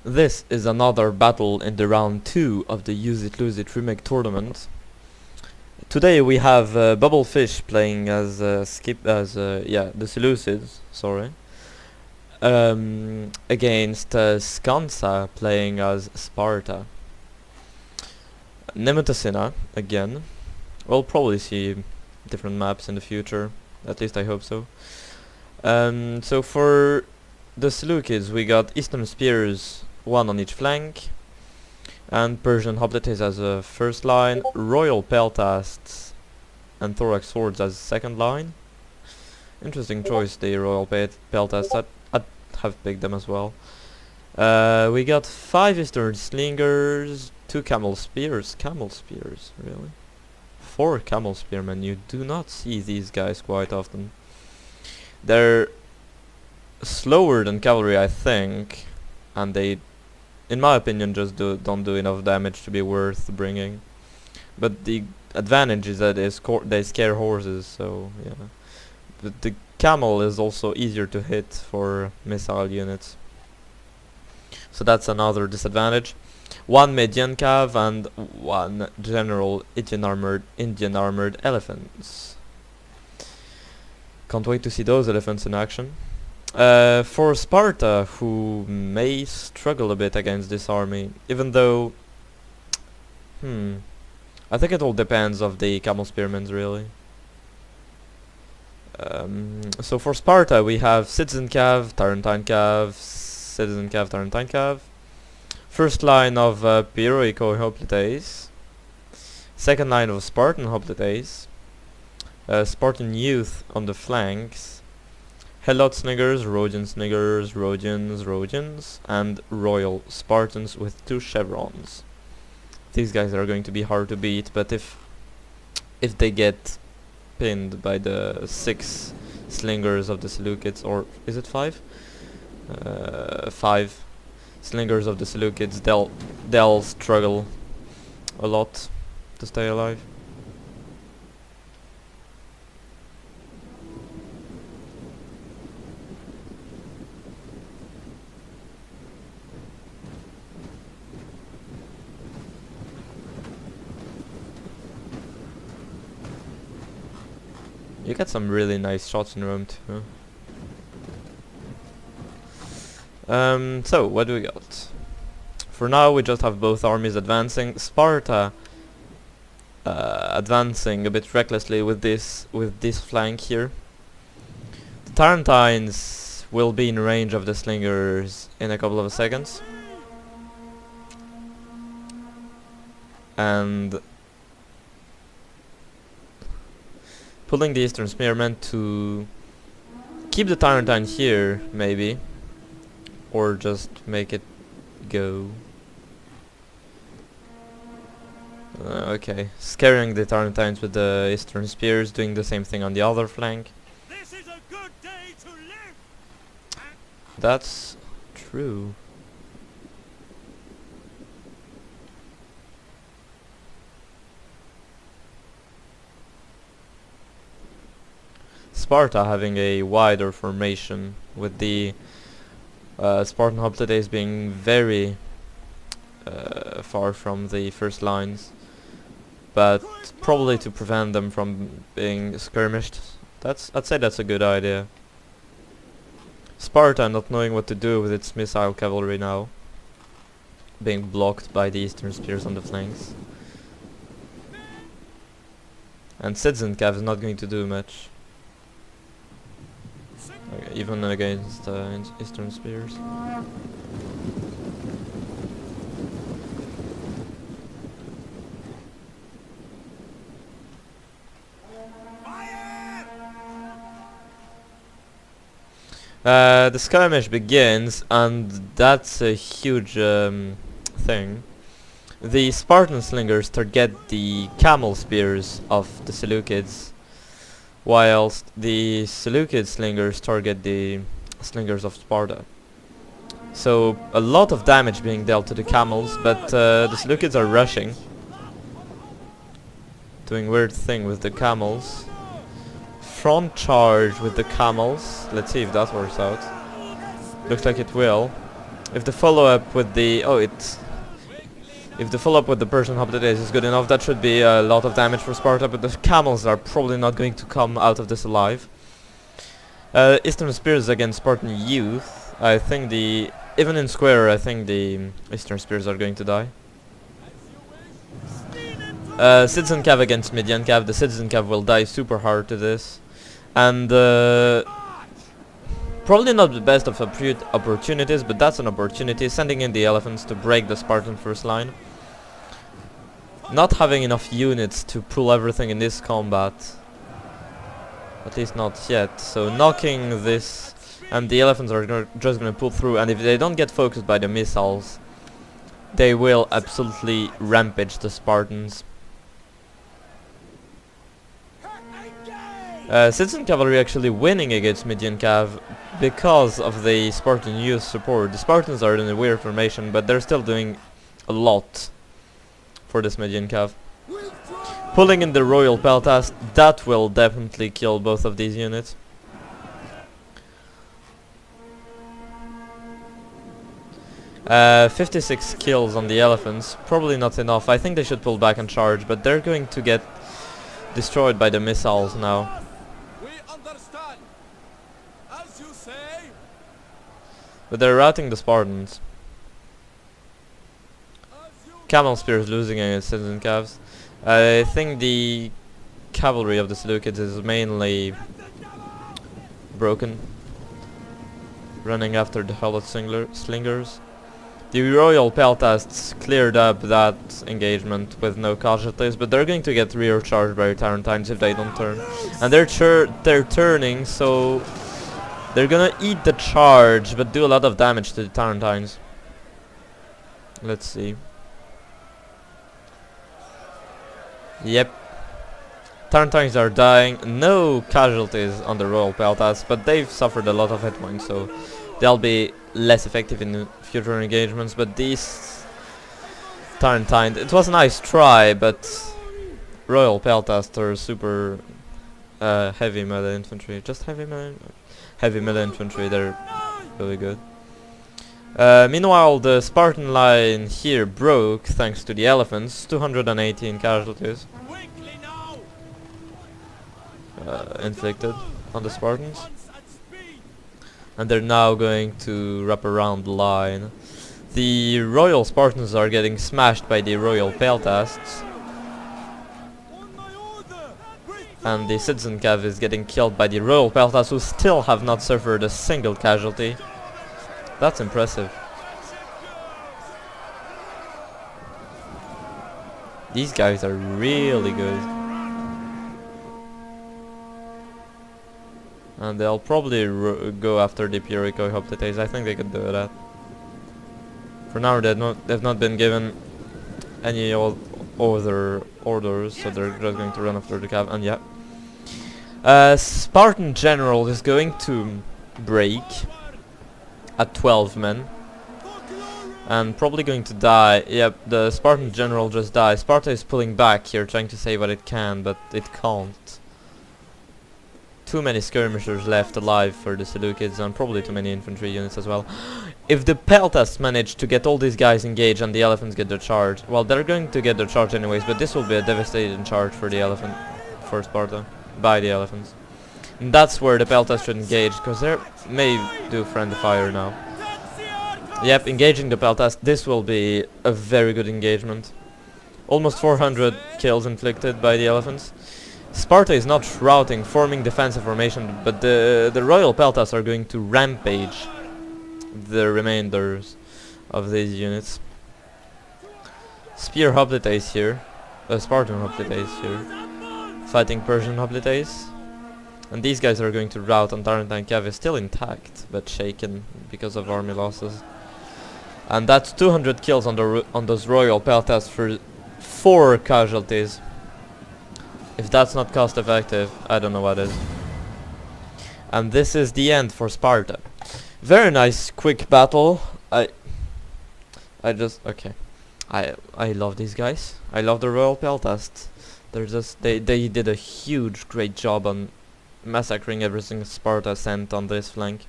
This is another battle in the round 2 of the Use It Lose It Remake tournament. Today we have Bubblefish playing as the Seleucids, sorry, against Scansa playing as Sparta. Nemetasina again. We'll probably see different maps in the future, at least I hope so. So for the Seleucids we got Eastern Spears, one on each flank, and Persian Hoplites as a first line, Royal Peltasts and Thorax Swords as second line. Interesting choice, the Royal Peltasts. I'd have picked them as well. We got 5 Eastern Slingers, 2 Camel Spears, really? 4 Camel Spearmen, you do not see these guys quite often. They're slower than cavalry, I think, and they, in my opinion, just don't do enough damage to be worth bringing. But the advantage is that they scare horses, so yeah. But the camel is also easier to hit for missile units, so that's another disadvantage. 1 median cav and 1 general Indian armored elephants. Can't wait to see those elephants in action. For Sparta, who may struggle a bit against this army, even though I think it all depends of the camel spearmen, really. So for Sparta we have Citizen Cav, Tarentine Cav, Citizen Cav, Tarentine Cav. First line of Heroico Hoplites. Second line of Spartan Hoplites. Spartan Youth on the flanks. Helot Sniggers, Rhodian Sniggers, Rhodians, and Royal Spartans with 2 chevrons. These guys are going to be hard to beat, but if they get pinned by the 6 Slingers of the Seleucids, or is it 5? 5 Slingers of the Seleucids, they'll struggle a lot to stay alive. You get some really nice shots in Rome too. So what do we got? For now we just have both armies advancing. Sparta advancing a bit recklessly with this flank here. The Tarentines will be in range of the Slingers in a couple of seconds, and pulling the Eastern Spearmen to keep the Tarentine here, maybe, or just make it go. Okay, scaring the Tarentines with the Eastern Spears, doing the same thing on the other flank. This is a good day to live. That's true. Sparta having a wider formation, with the Spartan Hoplites being very far from the first lines, but probably to prevent them from being skirmished. I'd say that's a good idea. Sparta not knowing what to do with its missile cavalry now, being blocked by the Eastern Spears on the flanks. And Citizen Cav is not going to do much. Okay, even against Eastern Spears. The skirmish begins, and that's a huge thing. The Spartan Slingers target the camel spears of the Seleucids, whilst the Seleucid Slingers target the Slingers of Sparta. So a lot of damage being dealt to the camels, but the Seleucids are rushing, doing weird thing with the camels. Front charge with the camels. Let's see if that works out. Looks like it will. If the follow-up with the if the follow-up with the Persian hoplites is good enough, that should be a lot of damage for Sparta, but the camels are probably not going to come out of this alive. Eastern Spears against Spartan Youth. I think even in square, I think the Eastern Spears are going to die. Citizen Cav against Median Cav. The Citizen Cav will die super hard to this. And probably not the best of opportunities, but that's an opportunity. Sending in the elephants to break the Spartan first line. Not having enough units to pull everything in this combat. At least not yet. So knocking this, and the elephants are just gonna pull through. And if they don't get focused by the missiles, they will absolutely rampage the Spartans. Citizen Cavalry actually winning against Median Cav because of the Spartan youth support. The Spartans are in a weird formation, but they're still doing a lot for this Median Cav. Pulling in the Royal Peltas, that will definitely kill both of these units. Uh, 56 kills on the elephants, probably not enough. I think they should pull back and charge, but they're going to get destroyed by the missiles now. But they're routing the Spartans. Camel Spears losing against Citizen Cavs. I think the cavalry of the Seleucids is mainly broken, running after the helmet slingers. The Royal Peltasts cleared up that engagement with no casualties, but they're going to get rear charged by Tarentines if they don't turn. And they're turning, so they're gonna eat the charge, but do a lot of damage to the Tarentines. Let's see. Yep. Tarentines are dying. No casualties on the Royal Peltas, but they've suffered a lot of hit points, so they'll be less effective in future engagements. But these Tarentines, it was a nice try, but Royal Peltas are super heavy melee infantry. Just heavy melee infantry, they're really good. Meanwhile, the Spartan line here broke thanks to the elephants. 218 casualties inflicted on the Spartans. And they're now going to wrap around the line. The Royal Spartans are getting smashed by the Royal Peltasts. And the Citizen Cav is getting killed by the Royal Peltasts, who still have not suffered a single casualty. That's impressive. These guys are really good. And they'll probably go after the Pyrrhikoi Hoplites. I think they could do that. For now they've not been given any other orders, so they're just going to run after the Cav. And yeah. Spartan General is going to break at 12 men. And probably going to die. Yep, the Spartan General just died. Sparta is pulling back here, trying to say what it can, but it can't. Too many skirmishers left alive for the Seleucids, and probably too many infantry units as well. If the Peltasts manage to get all these guys engaged and the elephants get their charge, well, they're going to get their charge anyways, but this will be a devastating charge for the for Sparta, by the elephants. And that's where the Peltasts should engage, because they may do friendly fire now. Yep, engaging the Peltasts, this will be a very good engagement. Almost 400 kills inflicted by the elephants. Sparta is not routing, forming defensive formation, but the Royal Peltasts are going to rampage the remainders of these units. Spear Hoplites here, Spartan Hoplites here, fighting Persian Hoplites. And these guys are going to rout, and Tarentine Cav is still intact, but shaken because of army losses. And that's 200 kills on those Royal Peltasts for 4 casualties. If that's not cost effective, I don't know what is. And this is the end for Sparta. Very nice, quick battle. I love these guys. I love the Royal Peltasts. They did a huge, great job on massacring everything Sparta sent on this flank.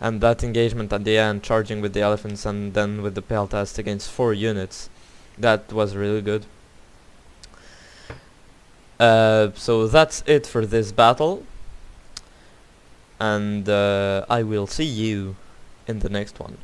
and that engagement at the end, charging with the elephants and then with the peltast against 4 units, that was really good. So that's it for this battle, and I will see you in the next one.